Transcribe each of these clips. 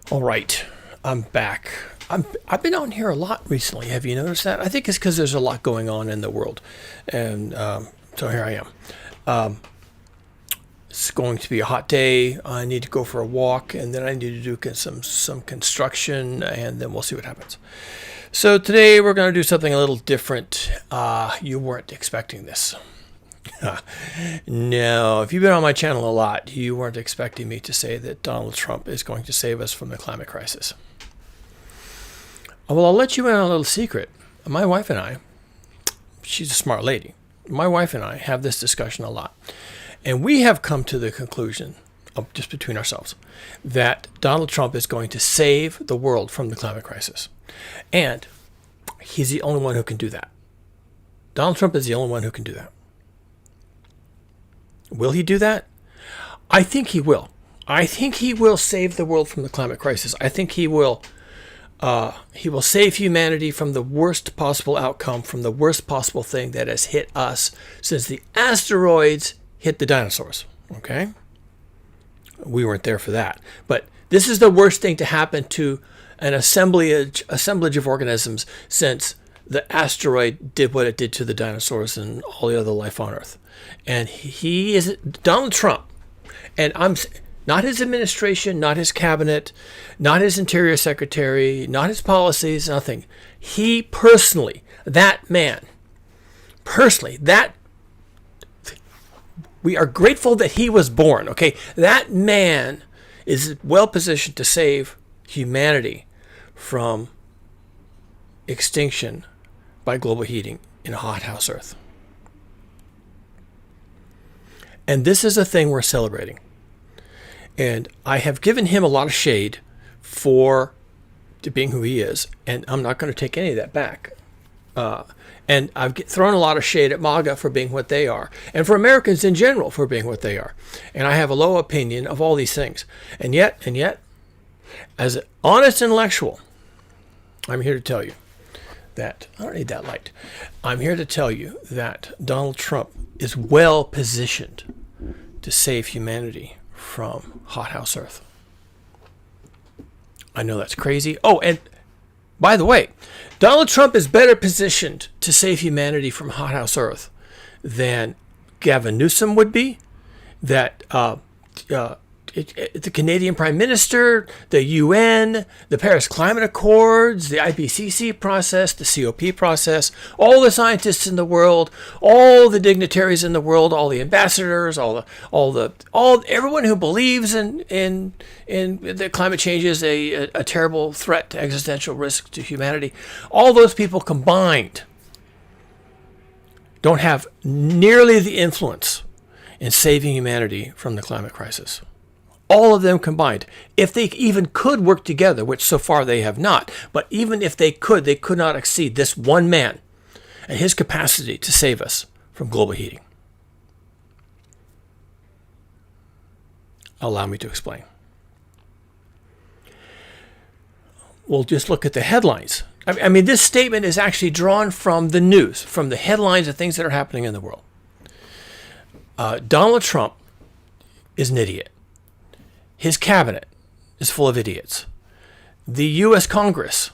All right, I'm back. I've been on here a lot recently. Have you noticed that? I think it's because there's a lot going on in the world, and so here I am. It's going to be a hot day. I need to go for a walk, and then I need to do some construction, and then we'll see what happens. So today we're going to do something a little different. You weren't expecting this. No, if you've been on my channel a lot, you weren't expecting me to say that Donald Trump is going to save us from the climate crisis. Well, I'll let you in on a little secret. My wife and I, she's a smart lady. My wife and I have this discussion a lot. And we have come to the conclusion, just between ourselves, that Donald Trump is going to save the world from the climate crisis. And he's the only one who can do that. Donald Trump is the only one who can do that. Will he do that? I think he will. I think he will save the world from the climate crisis. I think he will save humanity from the worst possible outcome, from the worst possible thing that has hit us since the asteroids hit the dinosaurs. Okay? We weren't there for that. But this is the worst thing to happen to an assemblage of organisms since the asteroid did what it did to the dinosaurs and all the other life on Earth. And he is Donald Trump. And I'm not his administration, not his cabinet, not his interior secretary, not his policies, nothing. He personally, that man, we are grateful that he was born, okay? That man is well positioned to save humanity from extinction by global heating in a hothouse Earth. And this is a thing we're celebrating. And I have given him a lot of shade for being who he is, and I'm not going to take any of that back. And I've thrown a lot of shade at MAGA for being what they are, and for Americans in general for being what they are. And I have a low opinion of all these things. And yet, as an honest intellectual, I'm here to tell you that, I don't need that light. I'm here to tell you that Donald Trump is well positioned to save humanity from hothouse Earth. I know that's crazy. Oh, and by the way, Donald Trump is better positioned to save humanity from hothouse Earth than Gavin Newsom would be, that the Canadian Prime Minister, the UN, the Paris Climate Accords, the IPCC process, the COP process, all the scientists in the world, all the dignitaries in the world, all the ambassadors, everyone who believes in that climate change is a terrible threat to existential risk to humanity. All those people combined don't have nearly the influence in saving humanity from the climate crisis. All of them combined. If they even could work together, which so far they have not, but even if they could not exceed this one man and his capacity to save us from global heating. Allow me to explain. We'll just look at the headlines. I mean, this statement is actually drawn from the news, from the headlines of things that are happening in the world. Donald Trump is an idiot. His cabinet is full of idiots. The U.S. Congress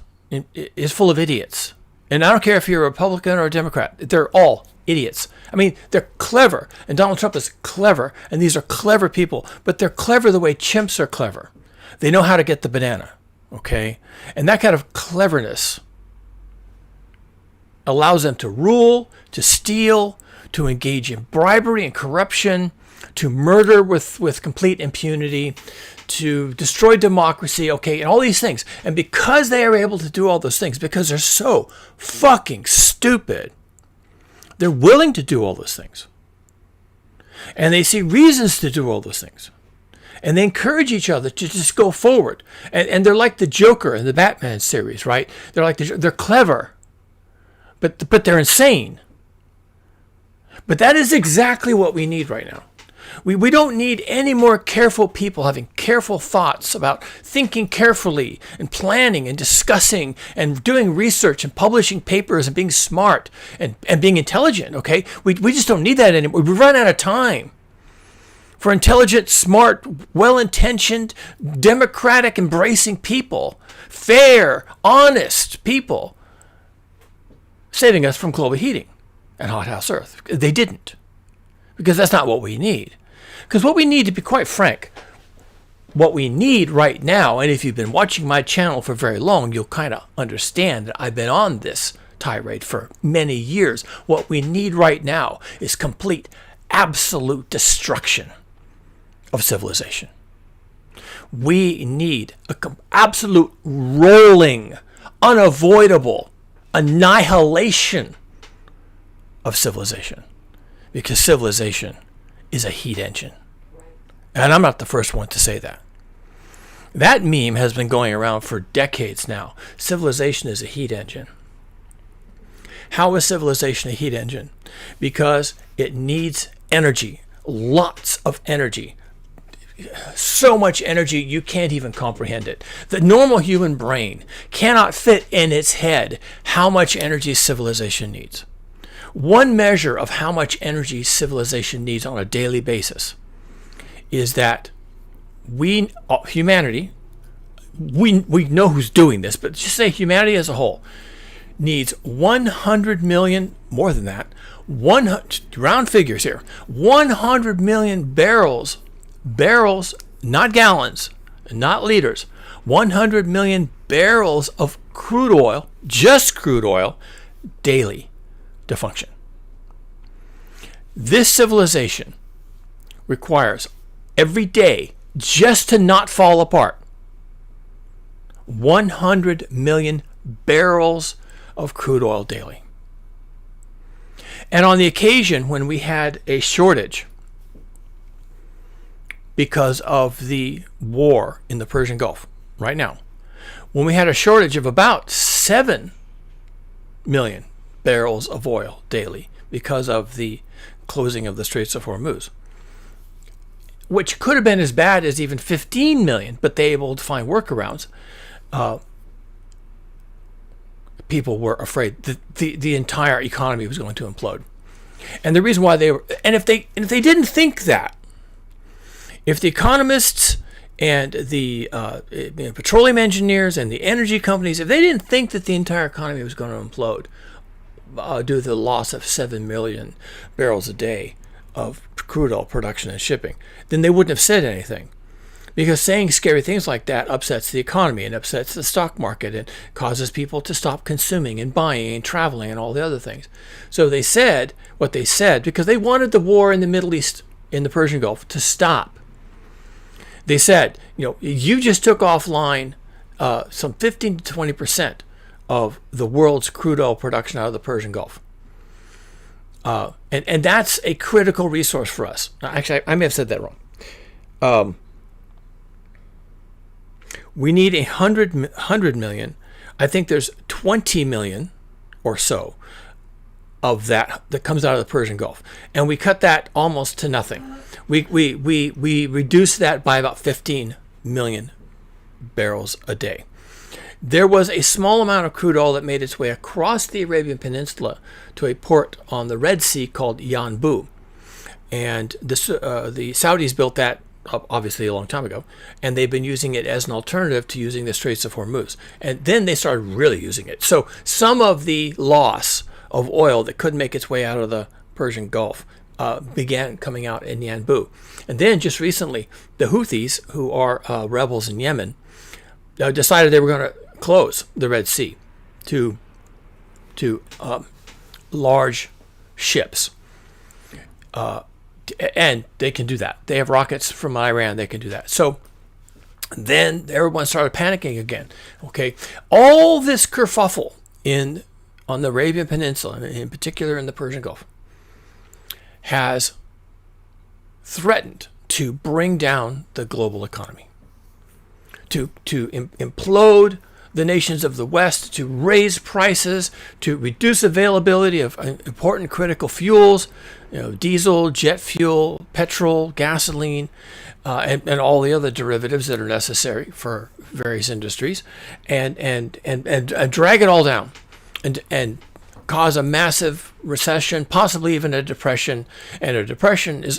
is full of idiots. And I don't care if you're a Republican or a Democrat. They're all idiots. I mean, they're clever. And Donald Trump is clever. And these are clever people. But they're clever the way chimps are clever. They know how to get the banana. Okay? And that kind of cleverness allows them to rule, to steal, to engage in bribery and corruption, to murder with complete impunity, to destroy democracy, okay, and all these things. And because they are able to do all those things, because they're so fucking stupid, they're willing to do all those things. And they see reasons to do all those things. And they encourage each other to just go forward. And they're like the Joker in the Batman series, right? They're like they're clever, but they're insane. But that is exactly what we need right now. We don't need any more careful people having careful thoughts about thinking carefully and planning and discussing and doing research and publishing papers and being smart and being intelligent, okay? We just don't need that anymore. We run out of time for intelligent, smart, well-intentioned, democratic, embracing people, fair, honest people, saving us from global heating and hothouse Earth. They didn't, because that's not what we need. Because what we need, to be quite frank, what we need right now, and if you've been watching my channel for very long, you'll kind of understand that I've been on this tirade for many years. What we need right now is complete, absolute destruction of civilization. We need an absolute rolling, unavoidable annihilation of civilization, because civilization is a heat engine. And I'm not the first one to say that. That meme has been going around for decades now. Civilization is a heat engine. How is civilization a heat engine? Because it needs energy, lots of energy. So much energy you can't even comprehend it. The normal human brain cannot fit in its head how much energy civilization needs. One measure of how much energy civilization needs on a daily basis is that humanity, we know who's doing this, but just say humanity as a whole needs 100 million, more than that, round figures here, 100 million barrels, not gallons, not liters, 100 million barrels of crude oil, just crude oil, daily to function. This civilization requires every day, just to not fall apart, 100 million barrels of crude oil daily. And on the occasion when we had a shortage because of the war in the Persian Gulf right now, when we had a shortage of about 7 million barrels of oil daily because of the closing of the Straits of Hormuz, which could have been as bad as even 15 million, but they were able to find workarounds. People were afraid that the entire economy was going to implode. And the reason why they were, and if they didn't think that, if the economists and the petroleum engineers and the energy companies, if they didn't think that the entire economy was going to implode due to the loss of 7 million barrels a day of crude oil production and shipping, then they wouldn't have said anything. Because saying scary things like that upsets the economy and upsets the stock market and causes people to stop consuming and buying and traveling and all the other things. So they said what they said because they wanted the war in the Middle East, in the Persian Gulf, to stop. They said, you just took offline some 15 to 20% of the world's crude oil production out of the Persian Gulf. And that's a critical resource for us. Actually, I may have said that wrong. We need 100 million. I think there's 20 million or so of that comes out of the Persian Gulf, and we cut that almost to nothing. We reduced that by about 15 million barrels a day. There was a small amount of crude oil that made its way across the Arabian Peninsula to a port on the Red Sea called Yanbu, and the Saudis built that obviously a long time ago, and they've been using it as an alternative to using the Straits of Hormuz. And then they started really using it. So some of the loss of oil that couldn't make its way out of the Persian Gulf began coming out in Yanbu. And then just recently, the Houthis, who are rebels in Yemen, decided they were going to close the Red Sea to large ships. And they can do that. They have rockets from Iran. They can do that. So then everyone started panicking again. Okay, all this kerfuffle on the Arabian Peninsula, in particular in the Persian Gulf, has threatened to bring down the global economy, to implode the nations of the West, to raise prices, to reduce availability of important critical fuels, diesel, jet fuel, petrol, gasoline, and all the other derivatives that are necessary for various industries, and drag it all down, and cause a massive recession, possibly even a depression. And a depression is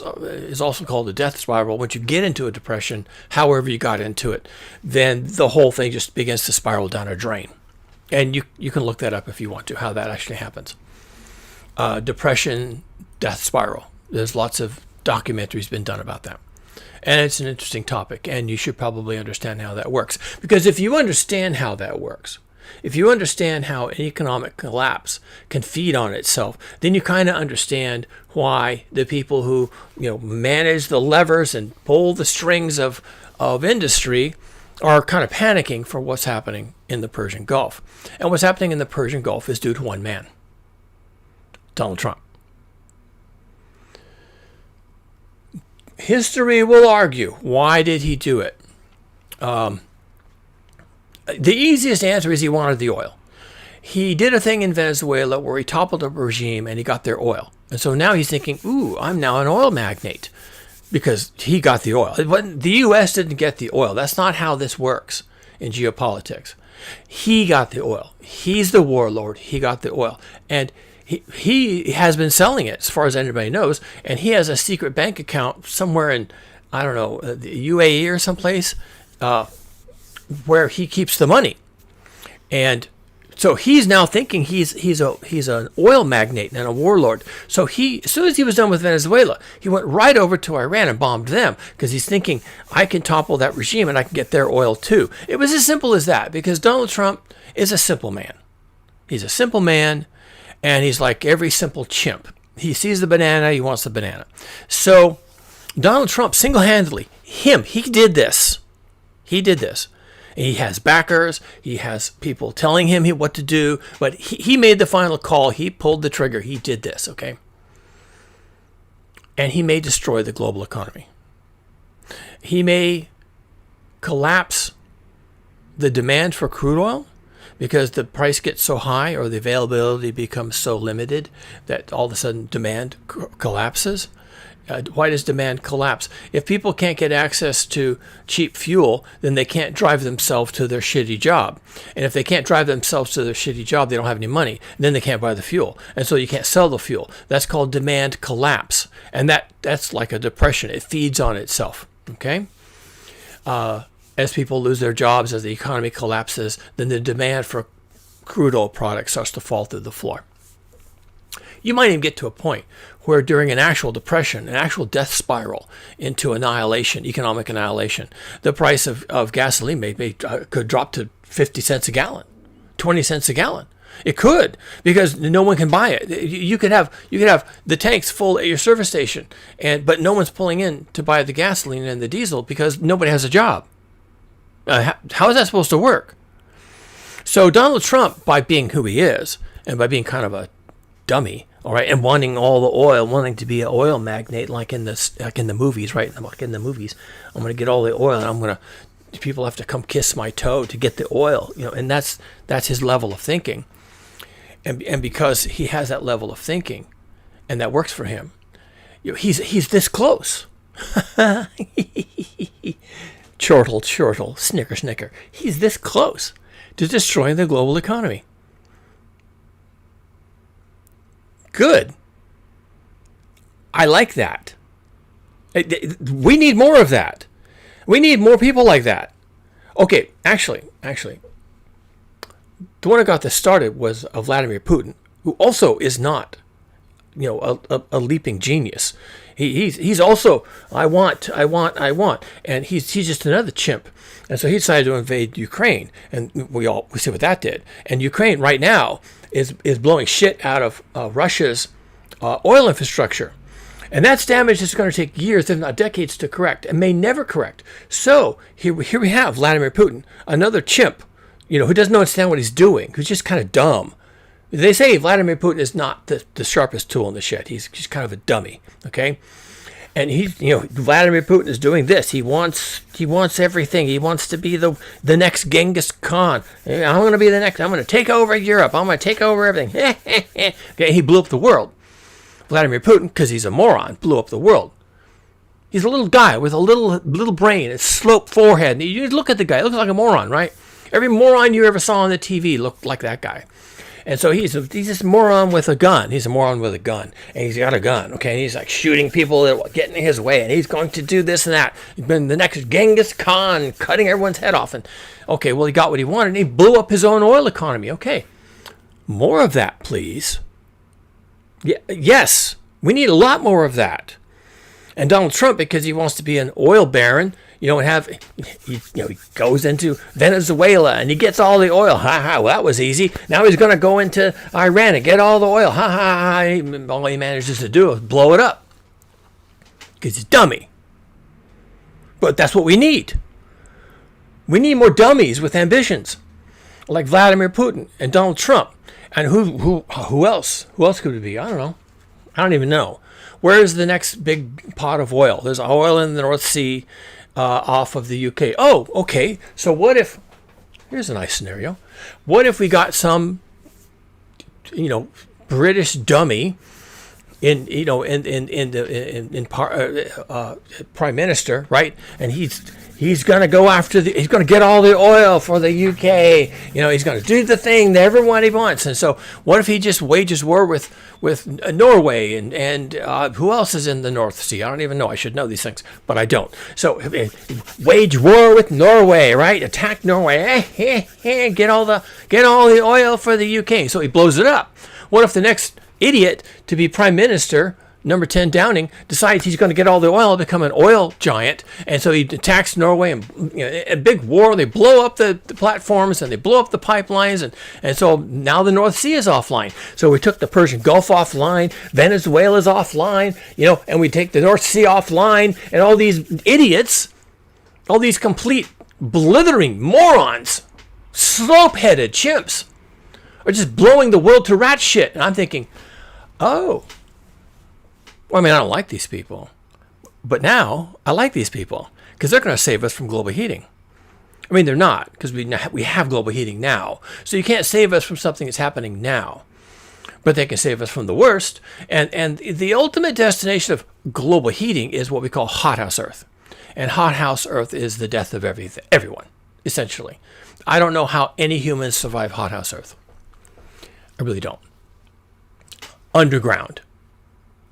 also called a death spiral. Once you get into a depression, however you got into it, then the whole thing just begins to spiral down a drain. And you can look that up if you want to, how that actually happens. Depression, death spiral. There's lots of documentaries been done about that. And it's an interesting topic, and you should probably understand how that works. Because if you understand how that works, if you understand how an economic collapse can feed on itself, then you kind of understand why the people who manage the levers and pull the strings of industry are kind of panicking for what's happening in the Persian Gulf. And what's happening in the Persian Gulf is due to one man, Donald Trump. History will argue, why did he do it? The easiest answer is he wanted the oil. He did a thing in Venezuela where he toppled a regime and he got their oil. And so now he's thinking, ooh, I'm now an oil magnate because he got the oil. But the U.S. didn't get the oil. That's not how this works in geopolitics. He got the oil. He's the warlord. He got the oil. And he has been selling it, as far as anybody knows, and he has a secret bank account somewhere in, I don't know, the UAE or someplace, where he keeps the money. And so he's now thinking he's an oil magnate and a warlord. So as soon as he was done with Venezuela, he went right over to Iran and bombed them because he's thinking, I can topple that regime and I can get their oil too. It was as simple as that, because Donald Trump is a simple man. He's a simple man, and he's like every simple chimp. He sees the banana, he wants the banana. So Donald Trump, single-handedly, he did this. He did this. He has backers. He has people telling him what to do. But he made the final call. He pulled the trigger. He did this, okay? And he may destroy the global economy. He may collapse the demand for crude oil because the price gets so high or the availability becomes so limited that all of a sudden demand collapses. Why does demand collapse? If people can't get access to cheap fuel, then they can't drive themselves to their shitty job. And if they can't drive themselves to their shitty job, they don't have any money. And then they can't buy the fuel. And so you can't sell the fuel. That's called demand collapse. And that's like a depression. It feeds on itself. Okay? As people lose their jobs, as the economy collapses, then the demand for crude oil products starts to fall through the floor. You might even get to a point where during an actual depression, an actual death spiral into annihilation, economic annihilation, the price of gasoline could drop to 50 cents a gallon, 20 cents a gallon. It could, because no one can buy it. You could have the tanks full at your service station, but no one's pulling in to buy the gasoline and the diesel because nobody has a job. How is that supposed to work? So Donald Trump, by being who he is, and by being kind of a dummy, all right, and wanting all the oil, wanting to be an oil magnate, like in the movies, right? Like in the movies, I'm going to get all the oil, and people have to come kiss my toe to get the oil, and that's his level of thinking, and because he has that level of thinking, and that works for him, he's this close. Chortle, snicker. He's this close to destroying the global economy. Good. I like that. We need more of that. We need more people like that. Okay, actually, the one who got this started was Vladimir Putin, who also is not, a leaping genius. He's also I want, and he's just another chimp. And so he decided to invade Ukraine, and we see what that did. And Ukraine right now is blowing shit out of Russia's oil infrastructure. And that's damage that's going to take years, if not decades, to correct, and may never correct. So here we have Vladimir Putin, another chimp, who doesn't understand what he's doing, who's just kind of dumb. They say Vladimir Putin is not the sharpest tool in the shed. He's kind of a dummy, okay? And Vladimir Putin is doing this. He wants everything. He wants to be the next Genghis Khan. I'm going to be the next. I'm going to take over Europe. I'm going to take over everything. Okay, he blew up the world. Vladimir Putin, because he's a moron, blew up the world. He's a little guy with a little brain, a sloped forehead. You look at the guy. He looks like a moron, right? Every moron you ever saw on the TV looked like that guy. And so he's this moron with a gun. He's a moron with a gun. And he's got a gun, okay? And he's like shooting people that get in his way. And he's going to do this and that. He's been the next Genghis Khan, cutting everyone's head off. And, okay, well, he got what he wanted. And he blew up his own oil economy. Okay, more of that, please. Yes, we need a lot more of that. And Donald Trump, because he wants to be an oil baron, and he goes into Venezuela and he gets all the oil. Well, that was easy. Now he's going to go into Iran and get all the oil. All he manages to do is blow it up because he's a dummy. But that's what we need. We need more dummies with ambitions, like Vladimir Putin and Donald Trump. And who else? Who else could it be? I don't know. I don't even know. Where's the next big pot of oil? There's oil in the North Sea off of the UK. Oh, okay. So what if, here's a nice scenario. What if we got some, British dummy in prime minister, right? And he's going to go after he's going to get all the oil for the UK. He's going to do the thing that everybody wants. And so what if he just wages war with Norway and who else is in the North Sea? I don't even know. I should know these things, but I don't. So wage war with Norway, right? Attack Norway. Get all the oil for the UK. So he blows it up. What if the next idiot to be prime minister, number 10 Downing, decides he's going to get all the oil, become an oil giant, and so he attacks Norway and a big war. They blow up the platforms and they blow up the pipelines, and so now the North Sea is offline. So we took the Persian Gulf offline, Venezuela's offline, and we take the North Sea offline, and all these idiots, all these complete blithering morons, slope-headed chimps, are just blowing the world to rat shit. And I'm thinking, oh, well, I don't like these people, but now I like these people because they're going to save us from global heating. They're not, because we have global heating now. So you can't save us from something that's happening now, but they can save us from the worst. And the ultimate destination of global heating is what we call hothouse Earth. And hothouse Earth is the death of everyone, essentially. I don't know how any humans survive hothouse Earth. I really don't. Underground.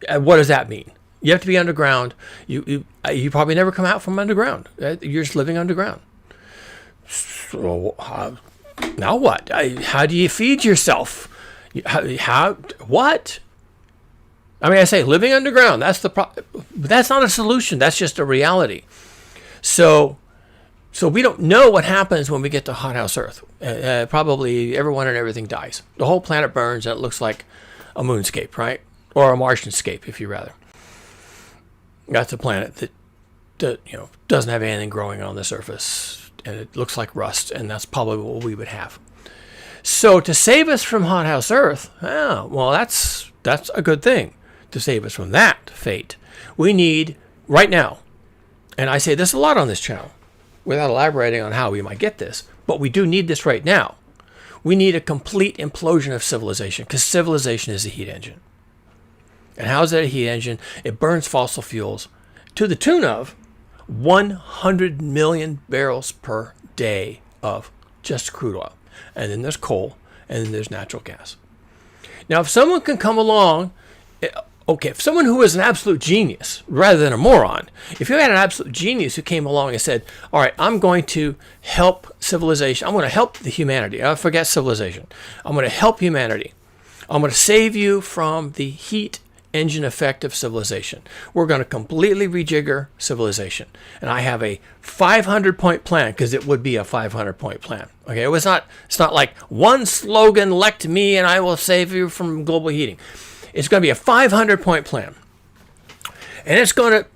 What does that mean? You have to be underground. You probably never come out from underground. You're just living underground. So now what? How do you feed yourself? What? I say living underground. That's not a solution. That's just a reality. So we don't know what happens when we get to hothouse Earth. Probably everyone and everything dies. The whole planet burns and it looks like a moonscape, right? Or a Martianscape, if you rather. That's a planet that doesn't have anything growing on the surface, and it looks like rust, and that's probably what we would have. So to save us from hothouse Earth, that's a good thing. To save us from that fate, we need right now, and I say this a lot on this channel, without elaborating on how we might get this, but we do need this right now. We need a complete implosion of civilization, because civilization is a heat engine. And how is that a heat engine? It burns fossil fuels to the tune of 100 million barrels per day of just crude oil. And then there's coal, and then there's natural gas. Now, if someone can come along, if someone who is an absolute genius rather than a moron, if you had an absolute genius who came along and said, all right, I'm going to help civilization. I'm going to help the humanity. I forget civilization. I'm going to help humanity. I'm going to save you from the heat engine effect of civilization. We're going to completely rejigger civilization. And I have a 500-point plan, because it would be a 500-point plan. Okay, it's not like one slogan, elect me and I will save you from global heating. It's going to be a 500-point plan. And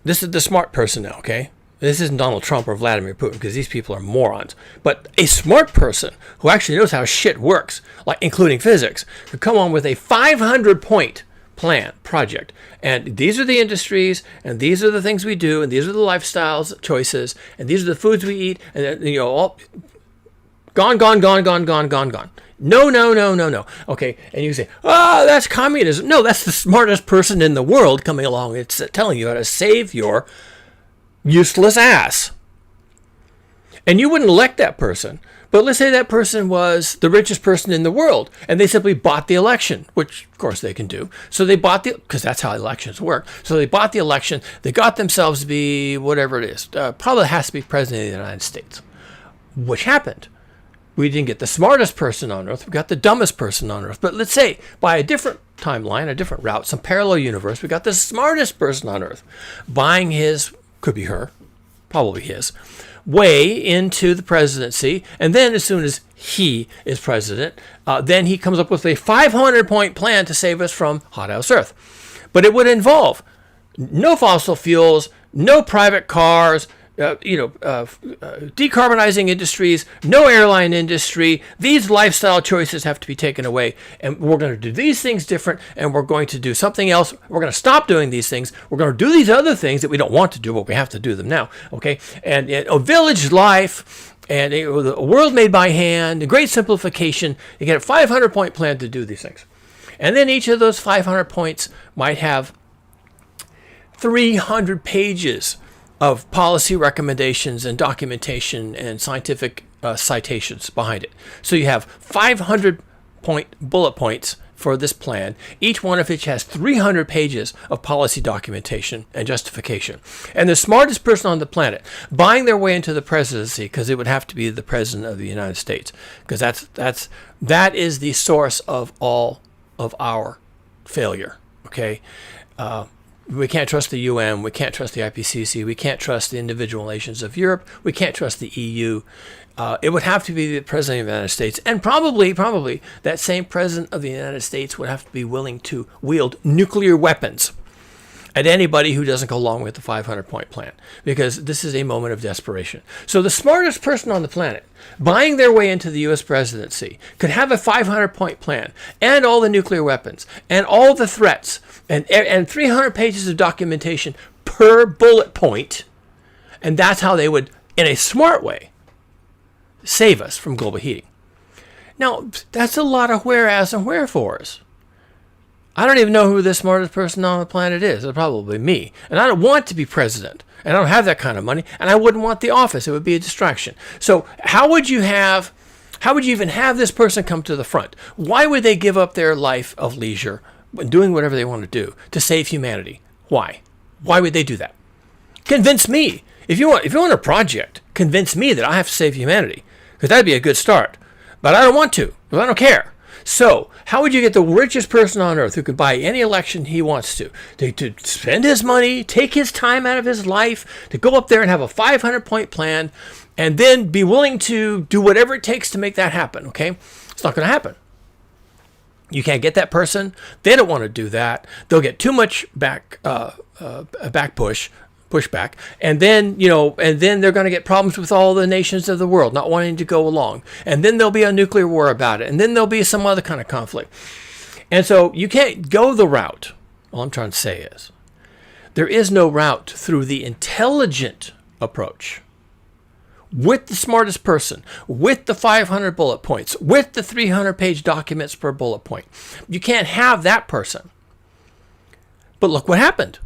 this is the smart person now, okay? This isn't Donald Trump or Vladimir Putin, because these people are morons. But a smart person who actually knows how shit works, like including physics, could come on with a 500-point project. And these are the industries, and these are the things we do, and these are the lifestyles choices, and these are the foods we eat, and all gone. No. Okay, and you say, oh, that's communism. No, that's the smartest person in the world coming along. It's telling you how to save your useless ass. And you wouldn't elect that person. But let's say that person was the richest person in the world, and they simply bought the election, which of course they can do. So they bought because that's how elections work. So they bought the election. They got themselves to be whatever it is. Probably has to be president of the United States. Which happened? We didn't get the smartest person on earth. We got the dumbest person on earth. But let's say by a different timeline, a different route, some parallel universe, we got the smartest person on earth buying his, could be her, probably his, way into the presidency. And then as soon as he is president, then he comes up with a 500-point plan to save us from hothouse Earth. But it would involve no fossil fuels, no private cars, decarbonizing industries, no airline industry. These lifestyle choices have to be taken away, and we're going to do these things different, and we're going to do something else. We're going to stop doing these things. We're going to do these other things that we don't want to do, but we have to do them now. Okay, and a village life, and a world made by hand, a great simplification. You get a 500-point plan to do these things, and then each of those 500 points might have 300 pages of policy recommendations and documentation and scientific citations behind it. So you have 500-point bullet points for this plan, each one of which has 300 pages of policy documentation and justification. And the smartest person on the planet buying their way into the presidency, because it would have to be the president of the United States, because that is the source of all of our failure. Okay. We can't trust the UN. We can't trust the IPCC. We can't trust the individual nations of Europe. We can't trust the EU. It would have to be the president of the United States. And probably that same president of the United States would have to be willing to wield nuclear weapons at anybody who doesn't go along with the 500-point plan, because this is a moment of desperation. So the smartest person on the planet buying their way into the U.S. presidency could have a 500-point plan and all the nuclear weapons and all the threats and 300 pages of documentation per bullet point, and that's how they would, in a smart way, save us from global heating. Now, that's a lot of whereas and wherefores. I don't even know who the smartest person on the planet is. It's probably me. And I don't want to be president. And I don't have that kind of money. And I wouldn't want the office. It would be a distraction. So how would you even have this person come to the front? Why would they give up their life of leisure, doing whatever they want to do, to save humanity? Why? Why would they do that? Convince me. If you want a project, convince me that I have to save humanity, because that'd be a good start. But I don't want to, because I don't care. So how would you get the richest person on earth who could buy any election he wants to spend his money, take his time out of his life, to go up there and have a 500-point plan, and then be willing to do whatever it takes to make that happen? Okay, it's not going to happen. You can't get that person. They don't want to do that. They'll get too much pushback, and then they're going to get problems with all the nations of the world not wanting to go along, and then there'll be a nuclear war about it, and then there'll be some other kind of conflict. And so you can't go the route. All I'm trying to say is there is no route through the intelligent approach with the smartest person, with the 500 bullet points, with the 300-page documents per bullet point. You can't have that person. But look what happened.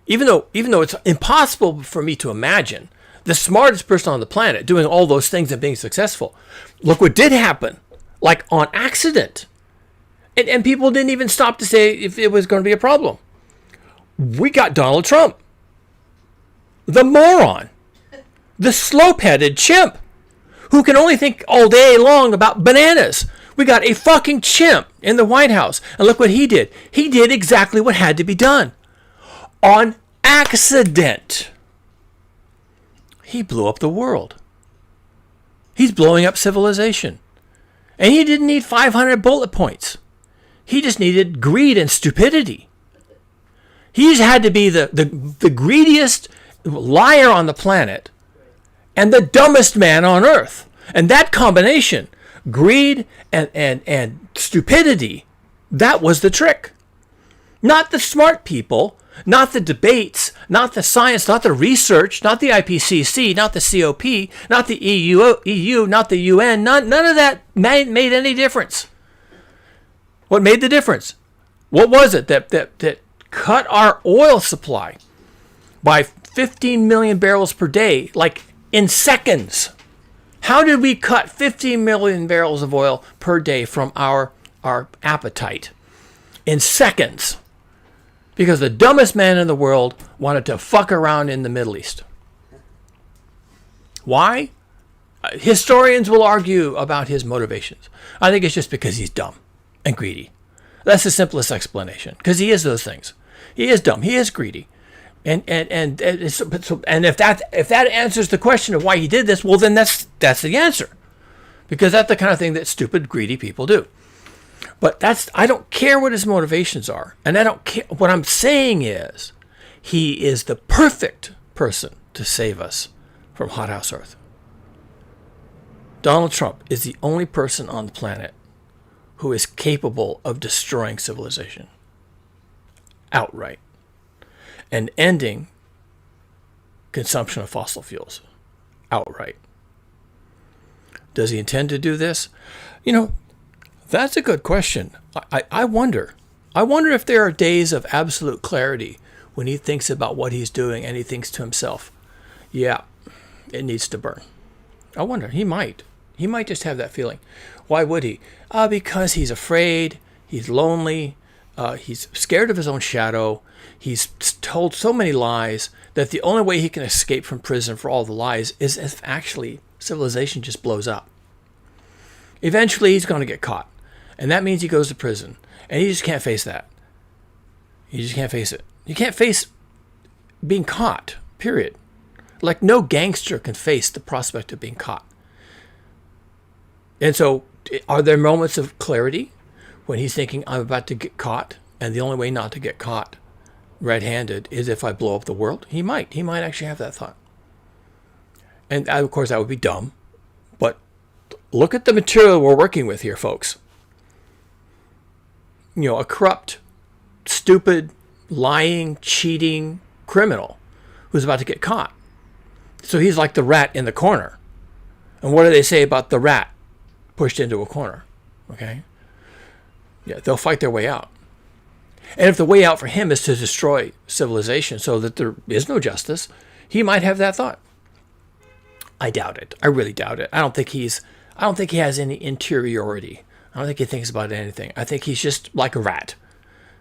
Even though it's impossible for me to imagine the smartest person on the planet doing all those things and being successful, look what did happen, like on accident. And people didn't even stop to say if it was going to be a problem. We got Donald Trump, the moron, the slope-headed chimp who can only think all day long about bananas. We got a fucking chimp in the White House. And look what he did. He did exactly what had to be done. On accident. He blew up the world. He's blowing up civilization. And he didn't need 500 bullet points. He just needed greed and stupidity. He's had to be the greediest liar on the planet and the dumbest man on earth. And that combination, greed and stupidity, that was the trick. Not the smart people, not the debates, not the science, not the research, not the IPCC, not the COP, not the EU, not the UN. None of that made any difference. What made the difference? What was it that cut our oil supply by 15 million barrels per day, like in seconds. How did we cut 50 million barrels of oil per day from our appetite? In seconds. Because the dumbest man in the world wanted to fuck around in the Middle East. Why? Historians will argue about his motivations. I think it's just because he's dumb and greedy. That's the simplest explanation. Because he is those things. He is dumb. He is greedy. And if that answers the question of why he did this, well, then that's the answer. Because that's the kind of thing that stupid, greedy people do. But I don't care what his motivations are. And I don't care. What I'm saying is he is the perfect person to save us from hothouse Earth. Donald Trump is the only person on the planet who is capable of destroying civilization outright and ending consumption of fossil fuels outright. Does he intend to do this? That's a good question. I wonder. I wonder if there are days of absolute clarity when he thinks about what he's doing and he thinks to himself, yeah, it needs to burn. I wonder. He might. He might just have that feeling. Why would he? Because he's afraid. He's lonely. He's scared of his own shadow. He's told so many lies that the only way he can escape from prison for all the lies is if actually civilization just blows up. Eventually, he's going to get caught. And that means he goes to prison. And he just can't face that. You just can't face it. You can't face being caught, period. Like no gangster can face the prospect of being caught. And so, are there moments of clarity when he's thinking, I'm about to get caught, and the only way not to get caught red-handed is if I blow up the world? He might actually have that thought. And of course, that would be dumb. But look at the material we're working with here, folks. A corrupt, stupid, lying, cheating criminal who's about to get caught. So he's like the rat in the corner. And what do they say about the rat pushed into a corner? Okay? Yeah, they'll fight their way out. And if the way out for him is to destroy civilization so that there is no justice, he might have that thought. I doubt it. I really doubt it. I don't think he has any interiority. I don't think he thinks about anything. I think he's just like a rat.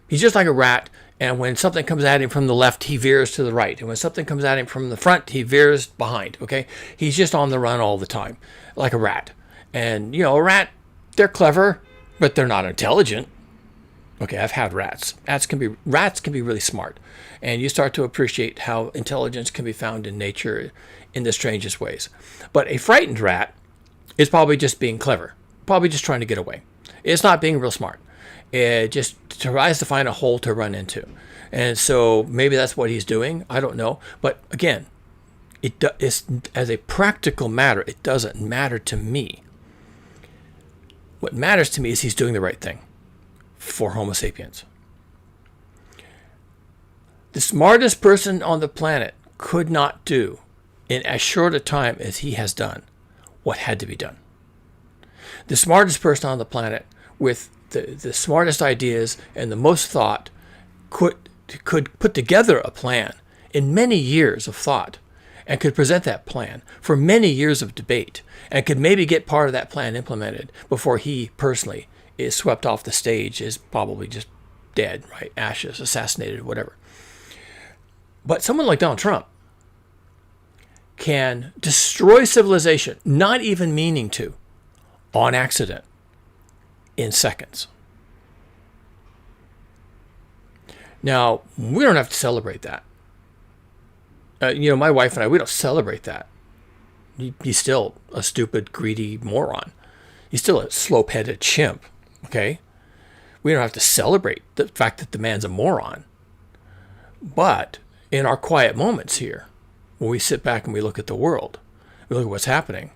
He's just like a rat, and when something comes at him from the left, he veers to the right. And when something comes at him from the front, he veers behind, okay? He's just on the run all the time, like a rat. And, a rat, they're clever, but they're not intelligent. Okay, I've had rats. Rats can be really smart. And you start to appreciate how intelligence can be found in nature in the strangest ways. But a frightened rat is probably just being clever, probably just trying to get away. It's not being real smart. It just tries to find a hole to run into. And so maybe that's what he's doing. I don't know. But again, as a practical matter, it doesn't matter to me. What matters to me is he's doing the right thing for Homo sapiens. The smartest person on the planet could not do in as short a time as he has done what had to be done. The smartest person on the planet with the smartest ideas and the most thought could put together a plan in many years of thought and could present that plan for many years of debate and could maybe get part of that plan implemented before he personally is swept off the stage, is probably just dead, right? Ashes, assassinated, whatever. But someone like Donald Trump can destroy civilization, not even meaning to, on accident, in seconds. Now, we don't have to celebrate that. My wife and I, we don't celebrate that. He's still a stupid, greedy moron. He's still a slope-headed chimp, okay? We don't have to celebrate the fact that the man's a moron. But in our quiet moments here, when we sit back and we look at the world, we look at what's happening,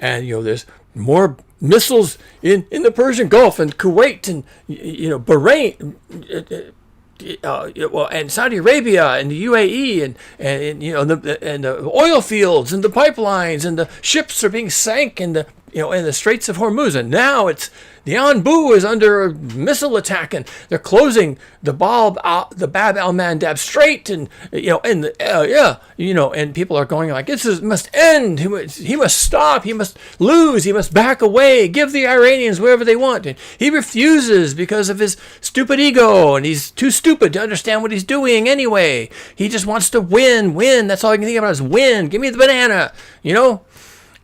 and, there's more missiles in the Persian Gulf and Kuwait and, Bahrain, and Saudi Arabia and the UAE and the oil fields and the pipelines and the ships are being sank and the in the Straits of Hormuz, and now it's the Anbu is under a missile attack, and they're closing the Bab al Mandab Strait, and and people are going like, must end. He must stop. He must lose. He must back away. Give the Iranians whatever they want. And he refuses because of his stupid ego, and he's too stupid to understand what he's doing anyway. He just wants to win. That's all he can think about is win. Give me the banana.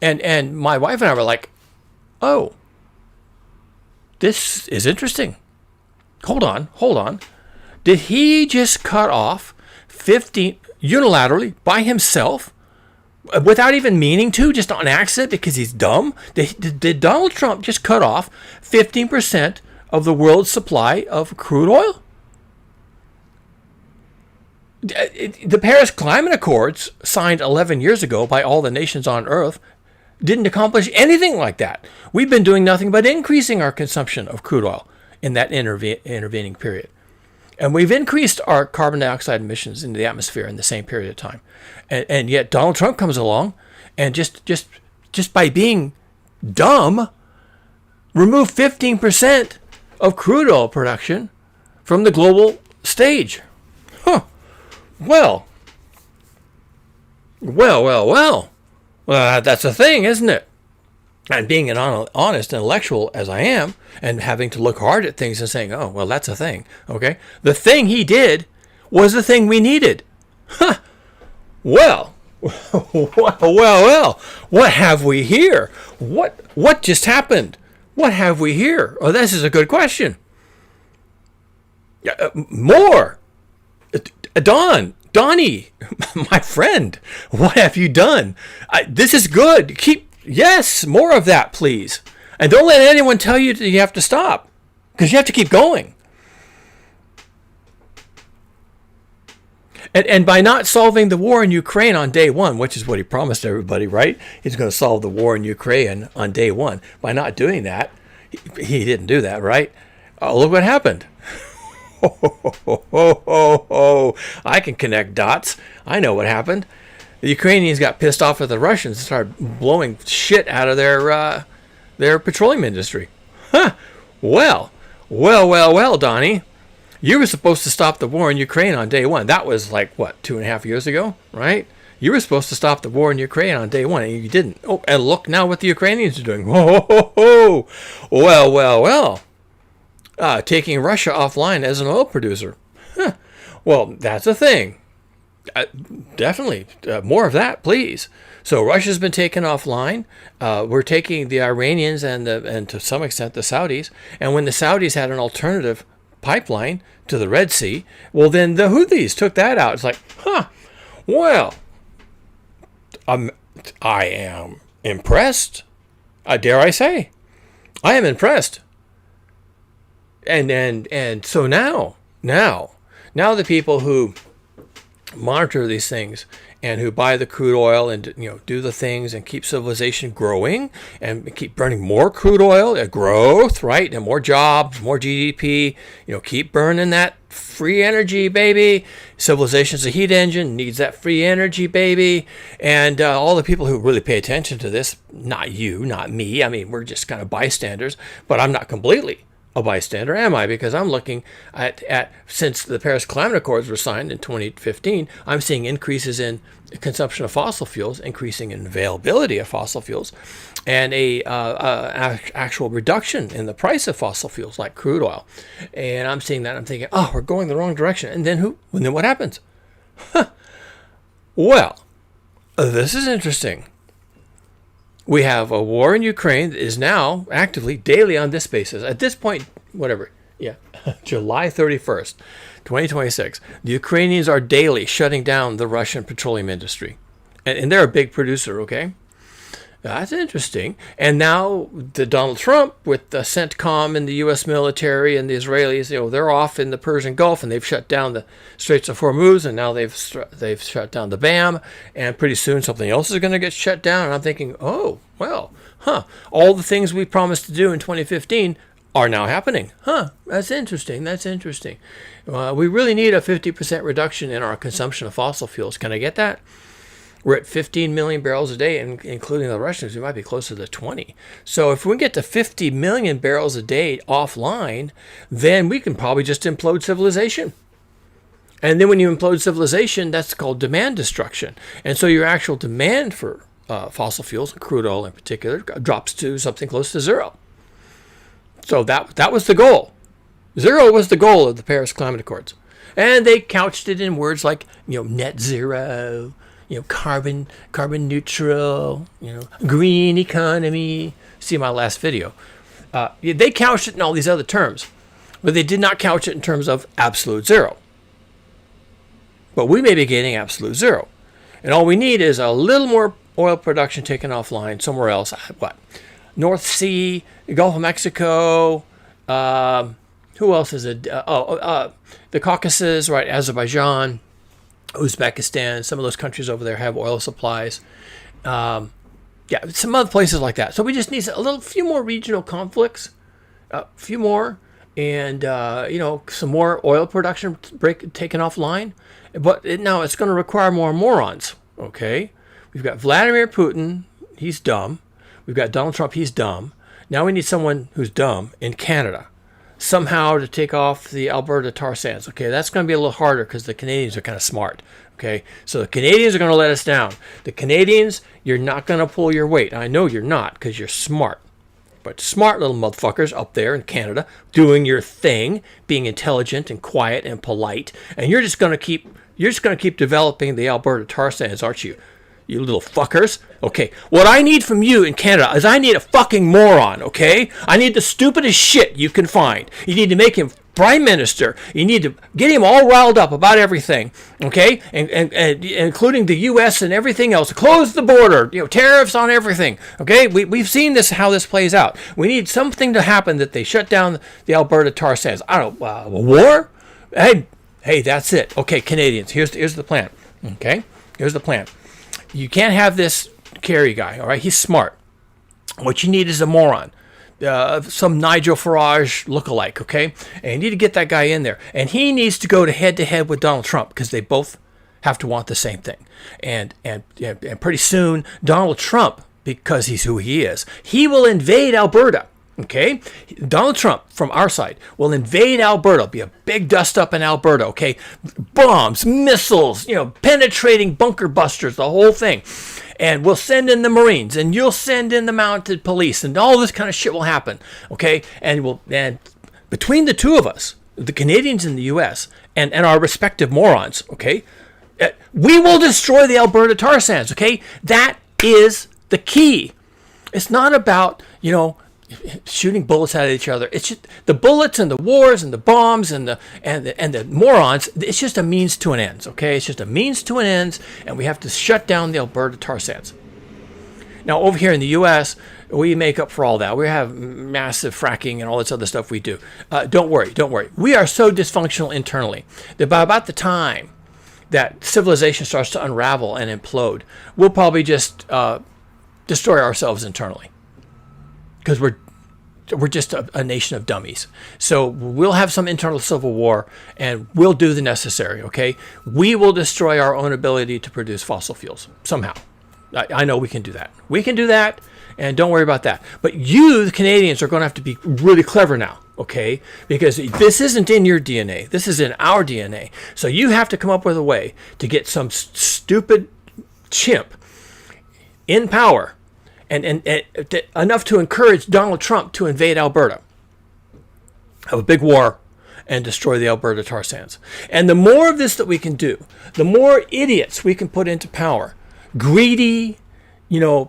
And my wife and I were like, oh, this is interesting. Hold on. Did he just cut off 15 unilaterally by himself without even meaning to, just on accident because he's dumb? Did Donald Trump just cut off 15% of the world's supply of crude oil? The Paris Climate Accords, signed 11 years ago by all the nations on Earth, didn't accomplish anything like that. We've been doing nothing but increasing our consumption of crude oil in that intervening period. And we've increased our carbon dioxide emissions into the atmosphere in the same period of time. And yet Donald Trump comes along and just by being dumb, remove 15% of crude oil production from the global stage. Well, that's a thing, isn't it? And being an honest intellectual as I am, and having to look hard at things and saying, oh, well, that's a thing, okay? The thing he did was the thing we needed. Well, what have we here? What just happened? What have we here? Oh, this is a good question. More. Donnie, my friend, what have you done? This is good. Yes, more of that, please. And don't let anyone tell you that you have to stop, because you have to keep going. And by not solving the war in Ukraine on day one, which is what he promised everybody, right? He's going to solve the war in Ukraine on day one. By not doing that, he didn't do that, right? Oh, look what happened. I can connect dots. I know what happened. The Ukrainians got pissed off at the Russians and started blowing shit out of their petroleum industry. Well, Donnie. You were supposed to stop the war in Ukraine on day one. That was like, 2.5 years ago, right? You were supposed to stop the war in Ukraine on day one, and you didn't. Oh, and look now what the Ukrainians are doing. Well. Taking Russia offline as an oil producer. Well, that's a thing. Definitely. More of that, please. So Russia's been taken offline. We're taking the Iranians and to some extent the Saudis. And when the Saudis had an alternative pipeline to the Red Sea, well, then the Houthis took that out. It's like, well, I am impressed. Dare I say, I am impressed. And so now the people who monitor these things and who buy the crude oil and do the things and keep civilization growing and keep burning more crude oil, growth, right, and more jobs, more GDP, keep burning that free energy, baby. Civilization's a heat engine, needs that free energy, baby. And all the people who really pay attention to this, not you, not me. I mean, we're just kind of bystanders, but I'm not completely a bystander, am I? Because I'm looking at since the Paris Climate Accords were signed in 2015, I'm seeing increases in consumption of fossil fuels, increasing in availability of fossil fuels, and a actual reduction in the price of fossil fuels like crude oil. And I'm seeing that. I'm thinking, oh, we're going the wrong direction. And then what happens? Well, this is interesting. We have a war in Ukraine that is now actively daily on this basis. At this point, July 31st, 2026, the Ukrainians are daily shutting down the Russian petroleum industry. And they're a big producer, okay? That's interesting. And now the Donald Trump with the CENTCOM and the U.S. military and the Israelis, they're off in the Persian Gulf and they've shut down the Straits of Hormuz, and now they've shut down the BAM, and pretty soon something else is going to get shut down. And I'm thinking, all the things we promised to do in 2015 are now happening. That's interesting. We really need a 50% reduction in our consumption of fossil fuels. Can I get that? We're at 15 million barrels a day, and including the Russians, we might be closer to 20. So if we get to 50 million barrels a day offline, then we can probably just implode civilization. And then when you implode civilization, that's called demand destruction. And so your actual demand for fossil fuels, crude oil in particular, drops to something close to zero. So that was the goal. Zero was the goal of the Paris Climate Accords. And they couched it in words like, net zero, carbon neutral, green economy. See my last video. They couched it in all these other terms, but they did not couch it in terms of absolute zero. But we may be getting absolute zero. And all we need is a little more oil production taken offline somewhere else. What? North Sea, Gulf of Mexico, who else is it? The Caucasus, right? Azerbaijan, Uzbekistan, some of those countries over there have oil supplies. Some other places like that. So we just need few more regional conflicts, a few more, and some more oil production taken offline. But now it's going to require more morons. Okay, we've got Vladimir Putin. He's dumb. We've got Donald Trump. He's dumb. Now we need someone who's dumb in Canada somehow to take off the Alberta tar sands. Okay, that's going to be a little harder because the Canadians are kind of smart. Okay, so the Canadians are going to let us down. The Canadians, you're not going to pull your weight. I know you're not because you're smart. But smart little motherfuckers up there in Canada doing your thing, being intelligent and quiet and polite, and you're just going to keep developing the Alberta tar sands, aren't you? You little fuckers. Okay, what I need from you in Canada is I need a fucking moron, okay? I need the stupidest shit you can find. You need to make him prime minister. You need to get him all riled up about everything, okay? And including the U.S. and everything else. Close the border, tariffs on everything, okay? We've seen how this plays out. We need something to happen that they shut down the Alberta tar sands. I don't know, a war? Hey, that's it. Okay, Canadians, here's the plan, okay? Here's the plan. You can't have this Kerry guy, all right? He's smart. What you need is a moron. Some Nigel Farage lookalike, okay? And you need to get that guy in there. And he needs to go to head with Donald Trump because they both have to want the same thing. And pretty soon, Donald Trump, because he's who he is, he will invade Alberta. Okay, Donald Trump from our side will invade Alberta. It'll be a big dust up in Alberta. Okay, bombs, missiles, penetrating bunker busters, the whole thing. And we'll send in the Marines, and you'll send in the mounted police, and all this kind of shit will happen. Okay, and between the two of us, the Canadians and the U.S. and our respective morons, okay, we will destroy the Alberta tar sands. Okay, that is the key. It's not about shooting bullets at each other. It's just the bullets and the wars and the bombs and the morons. It's just a means to an end. Okay, it's just a means to an end, and we have to shut down the Alberta tar sands. Now over here in the U.S., we make up for all that. We have massive fracking and all this other stuff we do. Don't worry. We are so dysfunctional internally that by about the time that civilization starts to unravel and implode, we'll probably just destroy ourselves internally. Because we're just a nation of dummies. So we'll have some internal civil war, and we'll do the necessary, okay? We will destroy our own ability to produce fossil fuels somehow. I know we can do that. We can do that, and don't worry about that. But you, the Canadians, are going to have to be really clever now, okay? Because this isn't in your DNA. This is in our DNA. So you have to come up with a way to get some stupid chimp in power and enough to encourage Donald Trump to invade Alberta, have a big war, and destroy the Alberta tar sands. And the more of this that we can do, the more idiots we can put into power. Greedy,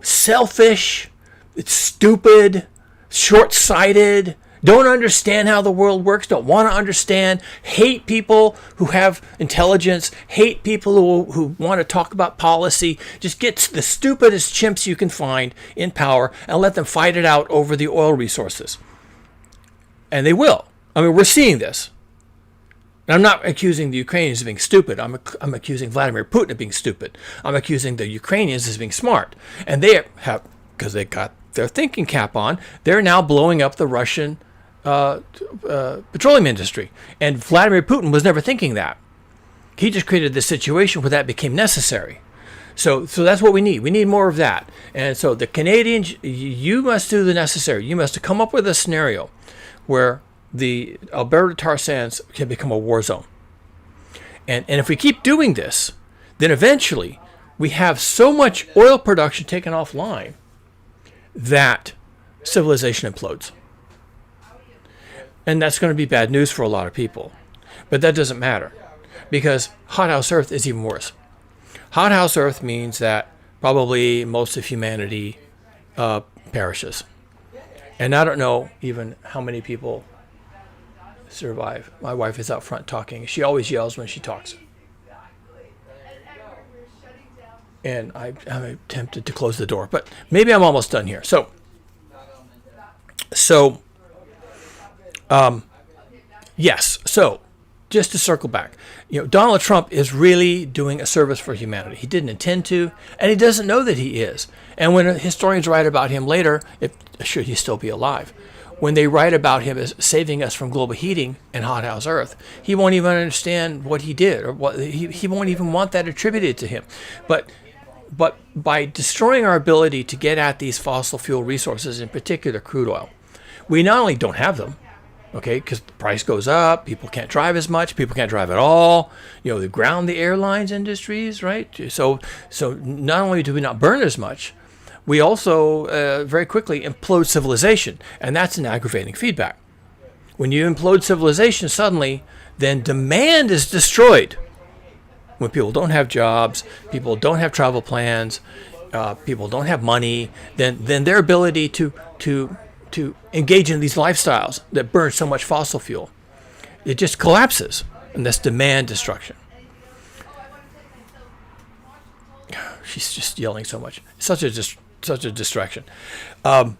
selfish, it's stupid, short-sighted, don't understand how the world works, don't want to understand, hate people who have intelligence, hate people who want to talk about policy. Just get the stupidest chimps you can find in power and let them fight it out over the oil resources. And they will. I mean, we're seeing this. And I'm not accusing the Ukrainians of being stupid. I'm accusing Vladimir Putin of being stupid. I'm accusing the Ukrainians as being smart. And they have, because they got their thinking cap on, they're now blowing up the Russian petroleum industry. And Vladimir Putin was never thinking that. He just created this situation where that became necessary. So that's what we need. We need more of that. And so the Canadians, you must do the necessary. You must come up with a scenario where the Alberta tar sands can become a war zone. And if we keep doing this, then eventually we have so much oil production taken offline that civilization implodes. And that's going to be bad news for a lot of people. But that doesn't matter, because hothouse Earth is even worse. Hothouse Earth means that probably most of humanity perishes. And I don't know even how many people survive. My wife is out front talking. She always yells when she talks. And I'm tempted to close the door, but maybe I'm almost done here. So yes. So just to circle back, Donald Trump is really doing a service for humanity. He didn't intend to, and he doesn't know that he is. And when historians write about him later, should he still be alive, when they write about him as saving us from global heating and hothouse Earth, he won't even understand what he did, or what he won't even want that attributed to him. But by destroying our ability to get at these fossil fuel resources, in particular crude oil, we not only don't have them, okay, because the price goes up, people can't drive as much, people can't drive at all, they ground the airlines industries, right? So not only do we not burn as much, we also very quickly implode civilization, and that's an aggravating feedback. When you implode civilization suddenly, then demand is destroyed. When people don't have jobs, people don't have travel plans, people don't have money, then their ability to engage in these lifestyles that burn so much fossil fuel, it just collapses, and that's demand destruction. She's just yelling so much. Such a distraction. And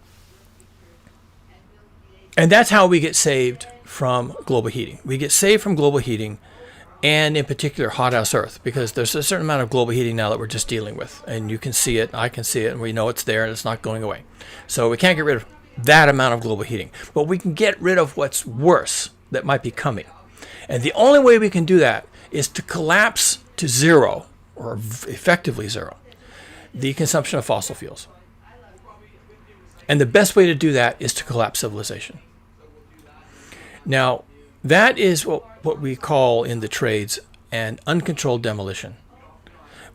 that's how we get saved from global heating. We get saved from global heating, and in particular hothouse Earth, because there's a certain amount of global heating now that we're just dealing with, and you can see it, I can see it, and we know it's there and it's not going away. So we can't get rid of that amount of global heating, but we can get rid of what's worse that might be coming. And the only way we can do that is to collapse to zero, or effectively zero, the consumption of fossil fuels. And the best way to do that is to collapse civilization. Now, that is what we call in the trades an uncontrolled demolition.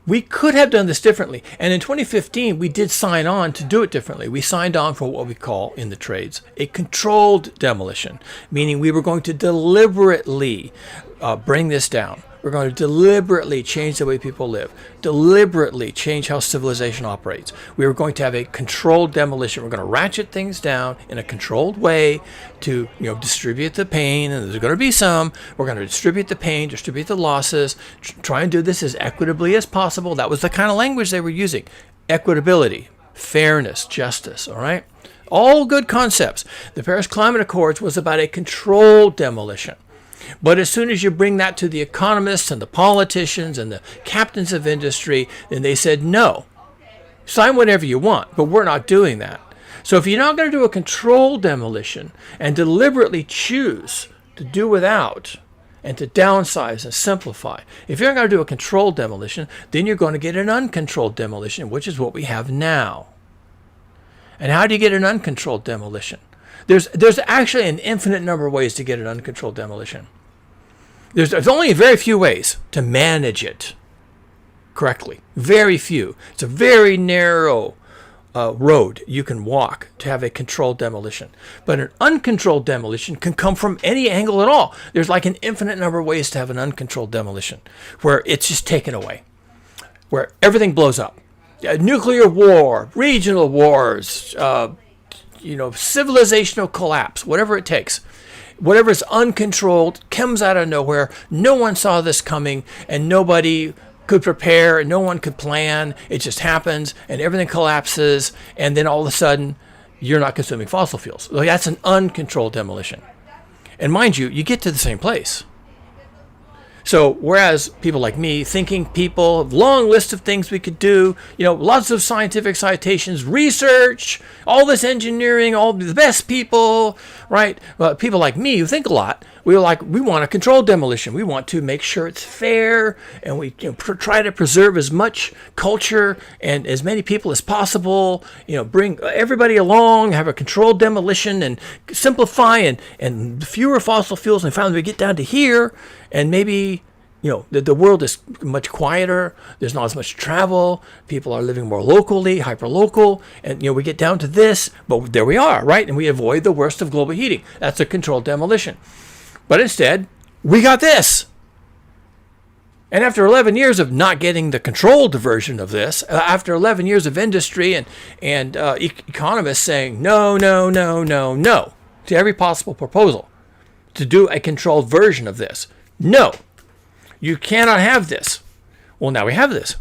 We could have done this differently. And in 2015, we did sign on to do it differently. We signed on for what we call in the trades a controlled demolition, meaning we were going to deliberately bring this down. We're going to deliberately change the way people live, deliberately change how civilization operates. We were going to have a controlled demolition. We're going to ratchet things down in a controlled way to distribute the pain, and there's going to be some. We're going to distribute the pain, distribute the losses, try and do this as equitably as possible. That was the kind of language they were using. Equitability, fairness, justice, all right? All good concepts. The Paris Climate Accords was about a controlled demolition. But as soon as you bring that to the economists and the politicians and the captains of industry, then they said, no, sign whatever you want, but we're not doing that. So if you're not going to do a controlled demolition and deliberately choose to do without and to downsize and simplify, if you're not going to do a controlled demolition, then you're going to get an uncontrolled demolition, which is what we have now. And how do you get an uncontrolled demolition? There's actually an infinite number of ways to get an uncontrolled demolition. There's only very few ways to manage it correctly. Very few. It's a very narrow road you can walk to have a controlled demolition. But an uncontrolled demolition can come from any angle at all. There's like an infinite number of ways to have an uncontrolled demolition, where it's just taken away, where everything blows up. Nuclear war, regional wars, civilizational collapse, whatever it takes. Whatever is uncontrolled comes out of nowhere. No one saw this coming, and nobody could prepare, and no one could plan. It just happens, and everything collapses, and then all of a sudden, you're not consuming fossil fuels. That's an uncontrolled demolition. And mind you, you get to the same place. So whereas people like me, thinking people, long list of things we could do, lots of scientific citations, research, all this engineering, all the best people, right? Well, people like me who think a lot, we want a controlled demolition. We want to make sure it's fair, and we try to preserve as much culture and as many people as possible. Bring everybody along, have a controlled demolition, and simplify and fewer fossil fuels. And finally, we get down to here, and maybe the world is much quieter. There's not as much travel. People are living more locally, hyper-local. And, we get down to this, but there we are, right? And we avoid the worst of global heating. That's a controlled demolition. But instead, we got this. And after 11 years of not getting the controlled version of this, after 11 years of industry and economists saying no, no, no, no, no to every possible proposal to do a controlled version of this. No, you cannot have this. Well, now we have this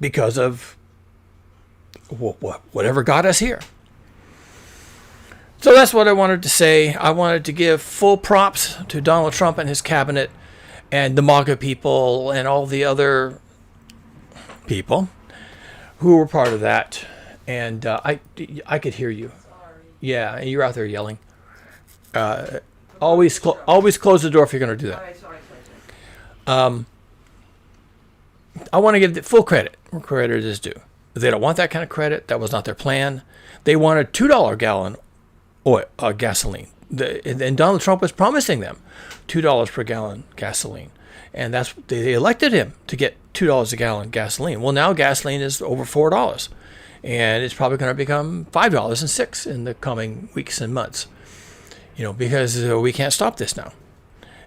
because of whatever got us here. So that's what I wanted to say. I wanted to give full props to Donald Trump and his cabinet and the MAGA people and all the other people who were part of that. And I could hear you. Yeah, and you're out there yelling. Always close the door if you're going to do that. I want to give the full credit where credit is due. They don't want that kind of credit. That was not their plan. They wanted $2 a gallon gasoline. And Donald Trump was promising them $2 per gallon gasoline. And they elected him to get $2 a gallon gasoline. Well, now gasoline is over $4. And it's probably going to become $5 and $6 in the coming weeks and months. Because we can't stop this now.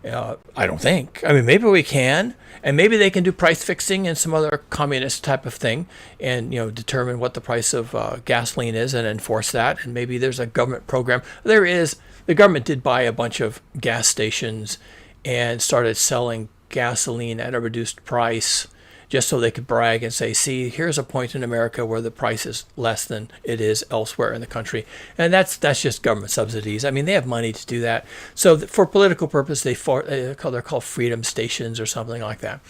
I don't think. I mean, maybe we can, and maybe they can do price fixing and some other communist type of thing, and determine what the price of gasoline is and enforce that. And maybe there's a government program. The government did buy a bunch of gas stations and started selling gasoline at a reduced price, just so they could brag and say, see, here's a point in America where the price is less than it is elsewhere in the country. And that's just government subsidies. I mean, they have money to do that. So for political purpose, they're called freedom stations or something like that.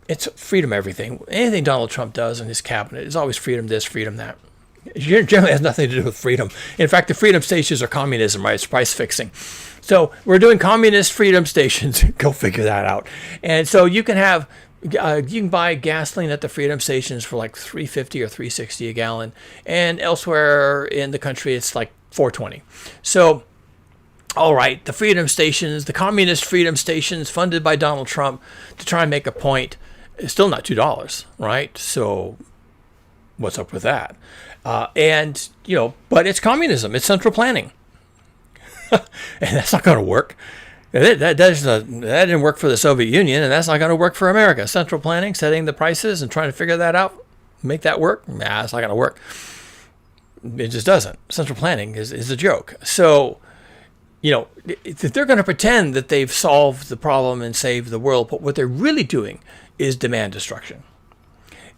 It's freedom everything. Anything Donald Trump does in his cabinet is always freedom this, freedom that. It generally has nothing to do with freedom. In fact, the freedom stations are communism, right? It's price fixing. So we're doing communist freedom stations. Go figure that out. And so you can buy gasoline at the freedom stations for like $3.50 or $3.60 a gallon, and elsewhere in the country it's like $4.20. So, all right, the freedom stations, the communist freedom stations funded by Donald Trump to try and make a point, is still not $2, right? So, what's up with that? But it's communism. It's central planning, and that's not going to work. That didn't work for the Soviet Union, and that's not going to work for America. Central planning, setting the prices and trying to figure that out, make that work, it's not going to work. It just doesn't. Central planning is a joke. So, if they're going to pretend that they've solved the problem and saved the world, but what they're really doing is demand destruction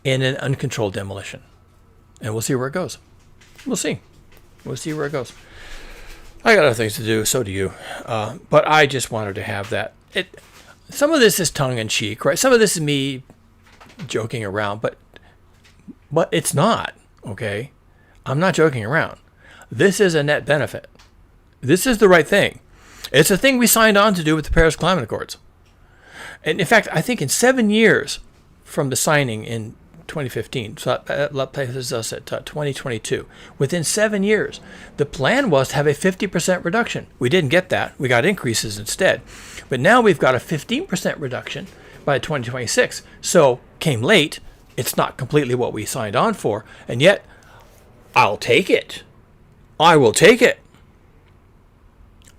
in an uncontrolled demolition. And we'll see where it goes. We'll see where it goes. I got other things to do, so do you. But I just wanted to have that. Some of this is tongue-in-cheek, right? Some of this is me joking around, but it's not, okay? I'm not joking around. This is a net benefit. This is the right thing. It's a thing we signed on to do with the Paris Climate Accords. And in fact, I think in 7 years from the signing in 2015, so that places us at 2022. Within 7 years, the plan was to have a 50% reduction. We didn't get that. We got increases instead. But now we've got a 15% reduction by 2026. So came late. It's not completely what we signed on for. And yet, I'll take it. I will take it.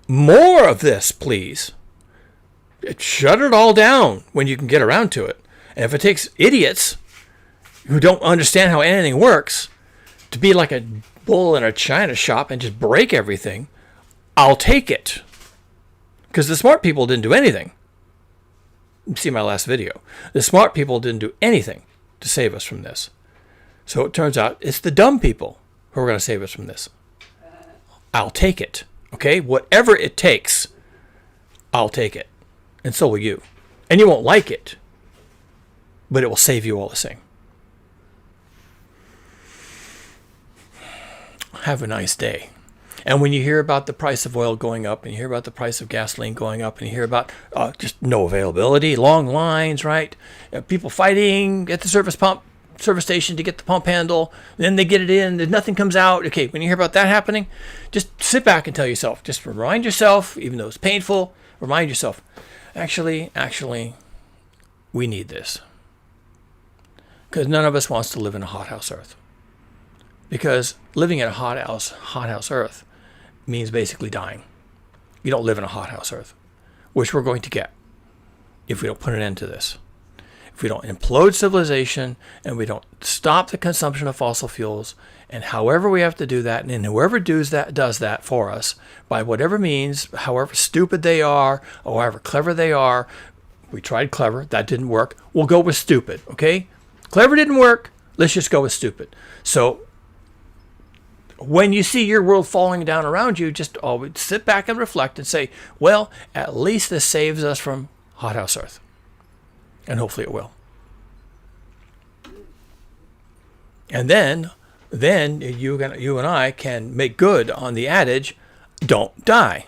More of this, please. Shut it all down when you can get around to it. And if it takes idiots who don't understand how anything works to be like a bull in a china shop and just break everything, I'll take it. Because the smart people didn't do anything. See my last video. The smart people didn't do anything to save us from this. So it turns out it's the dumb people who are going to save us from this. I'll take it. Okay? Whatever it takes, I'll take it. And so will you. And you won't like it, but it will save you all the same. Have a nice day. And when you hear about the price of oil going up, and you hear about the price of gasoline going up, and you hear about just no availability, long lines, right? People fighting at the service station to get the pump handle, then they get it in, and nothing comes out. Okay, when you hear about that happening, just sit back and tell yourself, just remind yourself, even though it's painful, remind yourself, actually, we need this. Because none of us wants to live in a hothouse Earth. Because living in a hothouse Earth means basically dying. You don't live in a hothouse Earth, which we're going to get if we don't put an end to this. If we don't implode civilization and we don't stop the consumption of fossil fuels, and however we have to do that, and whoever does that for us, by whatever means, however stupid they are, or however clever they are, we tried clever, that didn't work, we'll go with stupid, okay? Clever didn't work, let's just go with stupid. So when you see your world falling down around you, just always sit back and reflect and say, well, at least this saves us from hothouse Earth. And hopefully it will. And then you and I can make good on the adage, don't die.